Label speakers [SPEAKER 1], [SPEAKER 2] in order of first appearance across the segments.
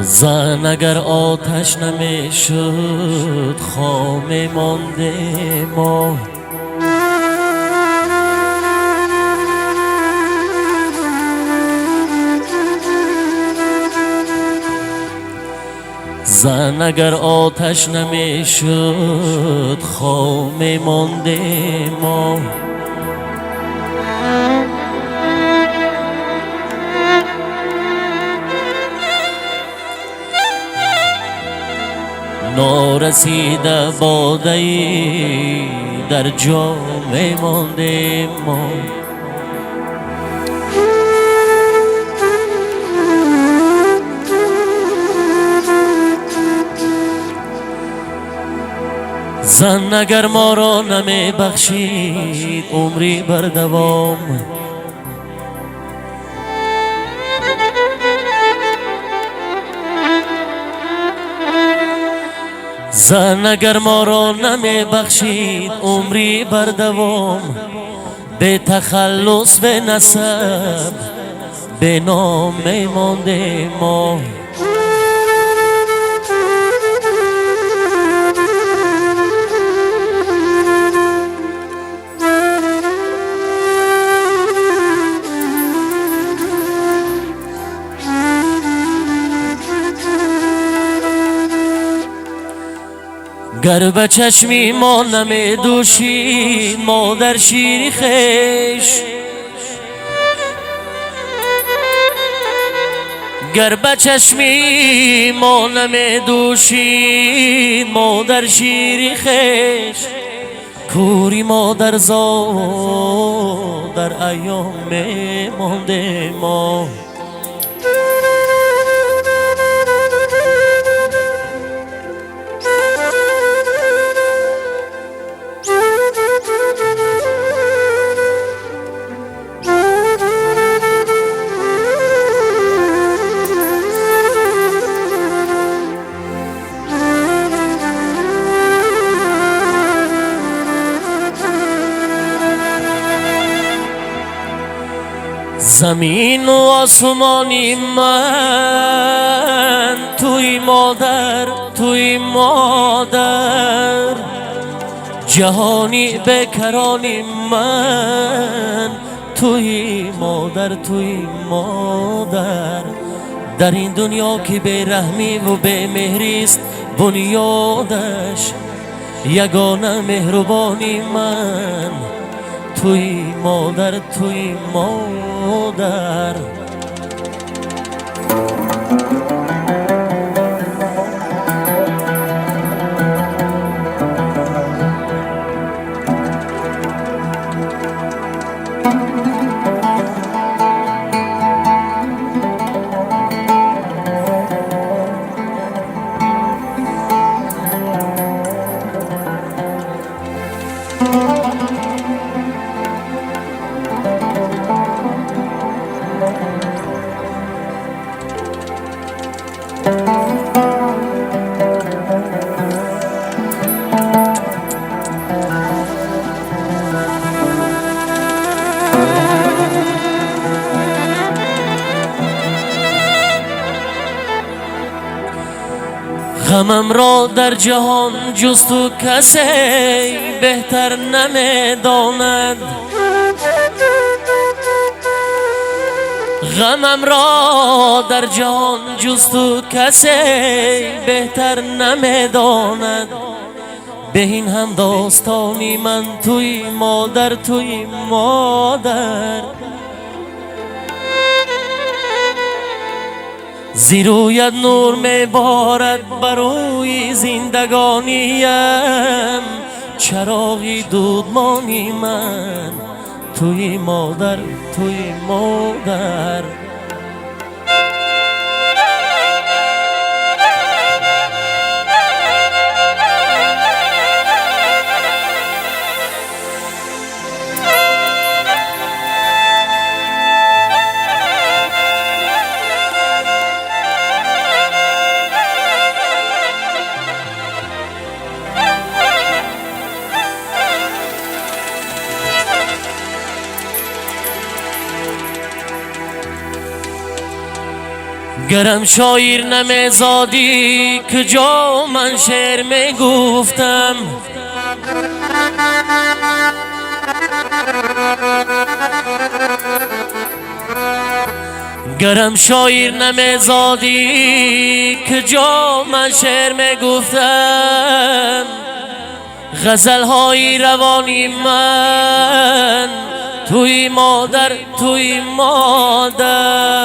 [SPEAKER 1] زن اگر آتش نمیشد خامه مانده ما. زن اگر آتش نمیشد خامه مانده ما. نارسیده باده‌ای در جام مانده ما. زن اگر ما را نمی بخشید عمری بر دوام. زن اگر ما را نمی بخشید عمری بر دوام. به تخلص به نسب به نام مانده ما. گر به چشمی ما نمی دوشید مادر شیری خویش. گر به چشمی ما نمی دوشید مادر شیری خویش. کوری مادر زاد در ایام مانده ما. زمین و آسمانی من توی مادر توی مادر. جهانی بکرانی من توی مادر توی مادر. در این دنیا که به رحمی و به مهریست بنیادش. یگانه مهربانی من توی مادر توی مادر. غمم را در جهان جز تو کسی بهتر نمیداند. غمم را در جهان جز تو کسی بهتر نمیداند. به این هم داستانی من توی مادر توی مادر. زی رویت نور میبارد بروی زندگانیم. چراغی دودمانی من توی مادر توی مادر. گرم شاعر نمیزادی که جا من شعر میگفتم، گرم شاعر نمیزادی که جا من شعر میگفتم، غزل های روانی من توی مادر توی مادر.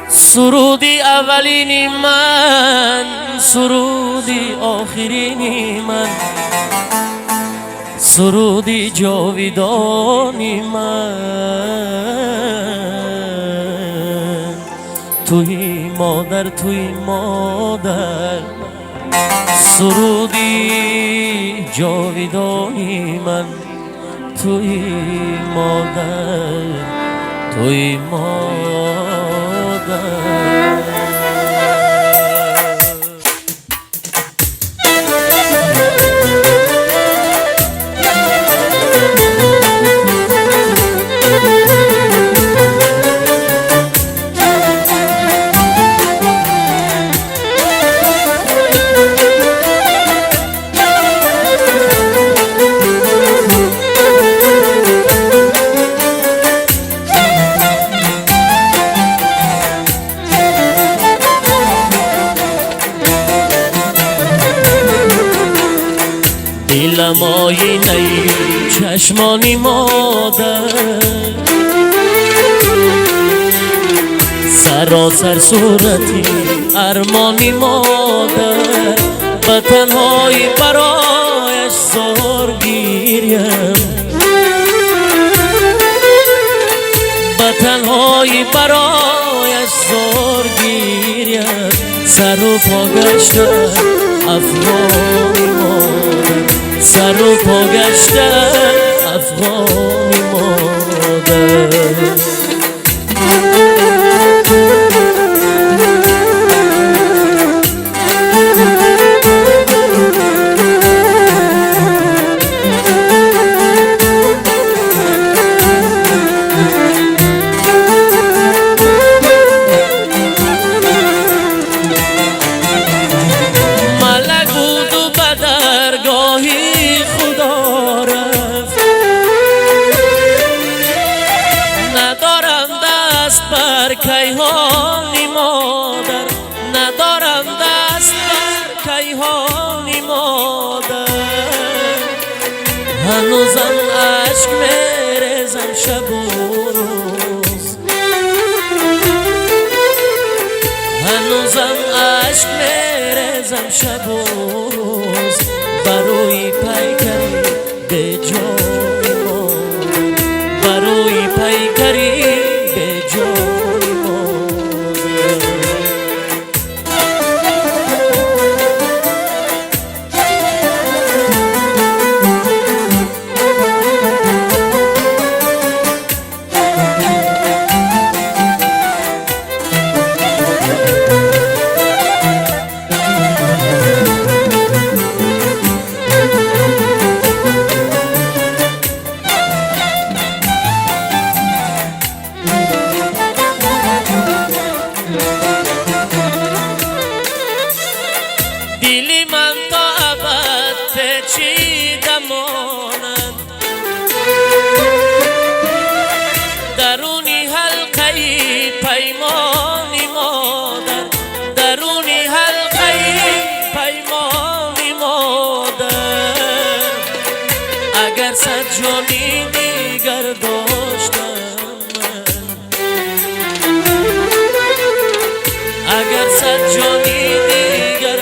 [SPEAKER 1] سرودی اولینی من، سرودی آخرینی من، سرودی جاویدانی من. توی مادر توی مادر، سرودی جاویدانی من. توی مادر توی مادر. دلم آینه چشمانی مادر، سراسر صورتی ارمانی مادر. به تنهایی برایش زار گیریم، به تنهایی برایش زار گیریم. سر و پا گشته افغانی مادر، سر و پا گشته افغانی مادر. کیهانی مادر، ندارم دست بر کیهانی مادر. هنوزم عشق میریزم شب و روز، هنوزم عشق میریزم شب و روز. بروی پیکری به جای مادر، بروی پیکری به جای دلی من تا ابد پیچیده ماند، درونی حلقه‌ای پیمانی مادر، درونی حلقه‌ای پیمانی مادر. اگر صد جانی دیگر داشتم من، اگر صد جانی دیگر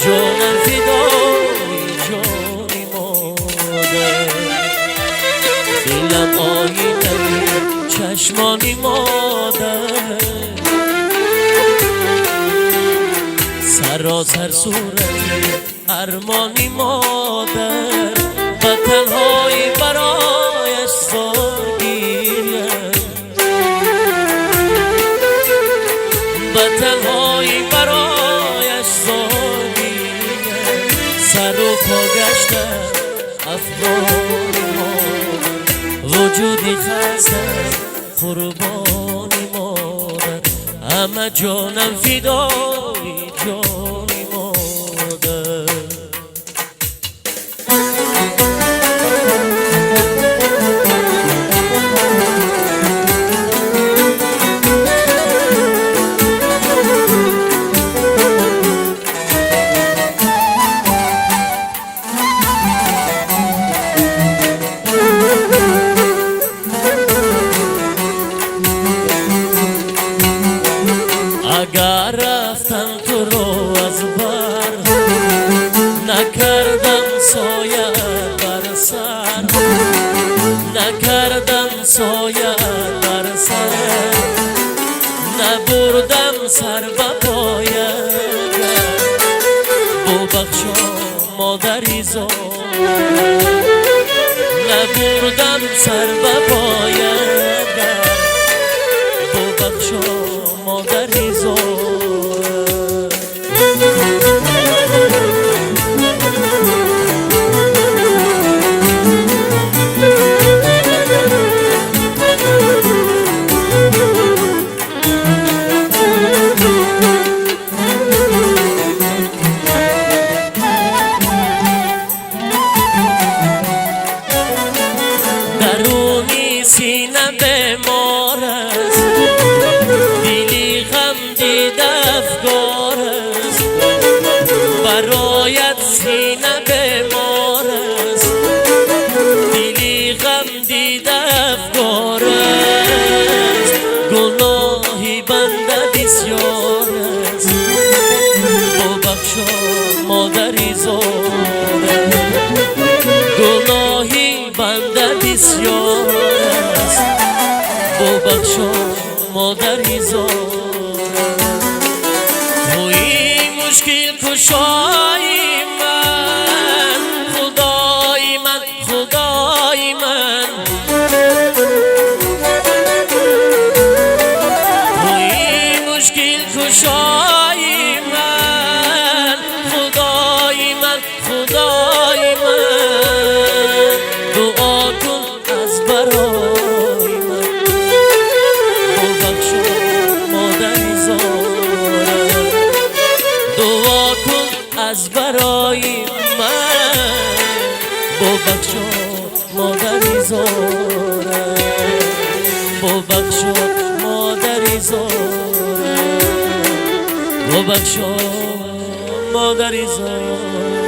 [SPEAKER 1] جانم فدای جانی مادر. سراسر صورتی ارمانی مادر و تنهایی برایش سالگیرم و تنهایی برایش سالگیرم سر و پا گشتم افغانی مادر وجودی خستم قربانی مادر همه جانم فدای جانی مادر اگر رفتم تو رو از بر نکردم سایه بر سر نکردم سایه بر سر نبردم سر به پایت ببخشا مادری زار نبردم سر به پایت ببخشا مادری زار درونی سینه بیمار است دلی غم دیده افگار است برایت سینه بیمار است دلی غم دیده افگار است گناهی بنده بسیار است ببخشا مادری زار گناهی بنده بسیار است ببخشا مادری زار توی مشکل کشای من خدای من خدای من توی مشکل کشای من خدای من خدای من دعا کن از برای من ببخشا مادری زارم دعا کن از برای من ببخشا مادری زارم ببخشا مادری زارم ببخشا مادری زارم